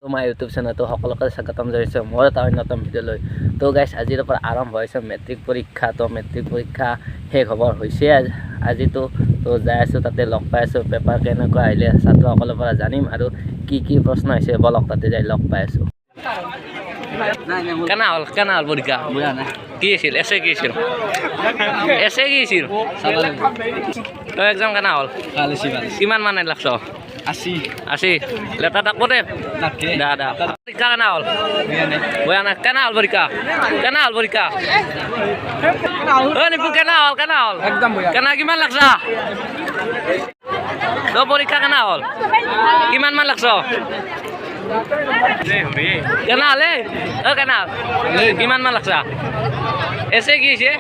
তোমাৰ ইউটিউব চেনেলটো সকলোকে স্বাগতম জনাইছোঁ মোৰ এটা অন্যতম ভিডিঅ'লৈ। তো গাইছ আজিৰ পৰা আৰম্ভ হৈছে মেট্ৰিক পৰীক্ষা। তো মেট্ৰিক পৰীক্ষা শেষ হ'বৰ হৈছে আজিতো। তো যাই আছোঁ তাতে লগ পাই আছোঁ, পেপাৰ কেনেকুৱা আহিলে ছাত্ৰসকলৰ পৰা জানিম আৰু কি কি প্ৰশ্ন আহিছে বলক তাতে যাই লগ পাই আছোঁ। কেনা হ'ল পৰীক্ষা? কি আছিল? এছে কি আছিল? তো এক্সাম কেনা হ'ল? কিমান মানে লাগছ? 80 লেটাৰ তাক দে দাদা পৰীক্ষা কেনা হ'ল? বয়া নাই। কেনা হ'ল পৰীক্ষা? কেনা হ'ল? কেনা কিমান লাগছা? তো পৰীক্ষা কেনা হ'ল? কিমান মান লাগছ? কেনা হ'লে কেনা কিমান মান লাগছা? এছে কি হৈছে?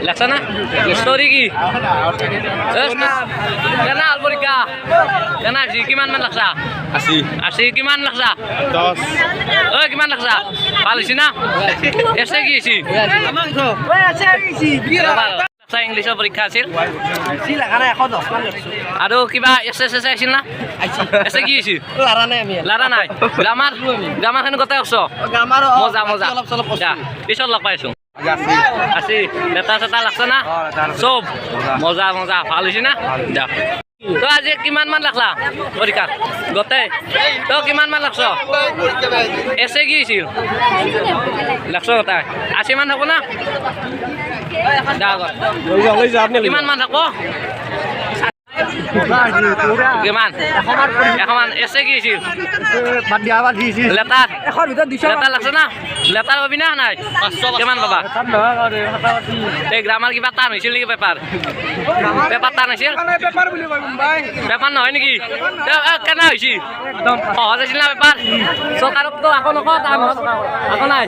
লাগছা না? ষ্টৰি কি? কেনা হ'ল পৰীক্ষা? কেনা হৈছে? কিমান মান লাগছা? 80 কিমান লাগছা? 10 কিমান লাগছা? ভাল হৈছে না? এছে কি হৈছে? ইংলিছৰ পৰীক্ষা আছিল আৰু কিবা এক্সাৰচাইজ আছিল না? এছে কি হৈছে? লাৰা নাই। গ্ৰামাৰখন গোটেই কৈছ? মজা পিছত লগ পাইছোঁ। আছে লেটাৰ চেটাৰ লাগছে না? চব মজা ভাল হৈছে না? যা তো আজি কিমান মান লাগলা পৰীক্ষা গোটেই? তো কিমান মান লাগছ? এছে কি হৈছিল? লাগছ গোটাই 80 মান হ'ব না? কিমান মান থাকব? কিমান? 100 মান। এছে কি হৈছিল? লেটাৰ লাগছে না? লেটাৰ পাবি না নাই? কিমান পাবা? এই গ্ৰামাৰ কিবা টান হৈছিল নেকি? পেপাৰ টান হৈছিল? পেপাৰ নহয় নেকি? কেনে হৈছে? সহজ আছিল না পেপাৰ? চৰকাৰকতো আকৌ নকওঁ, আকৌ নাই।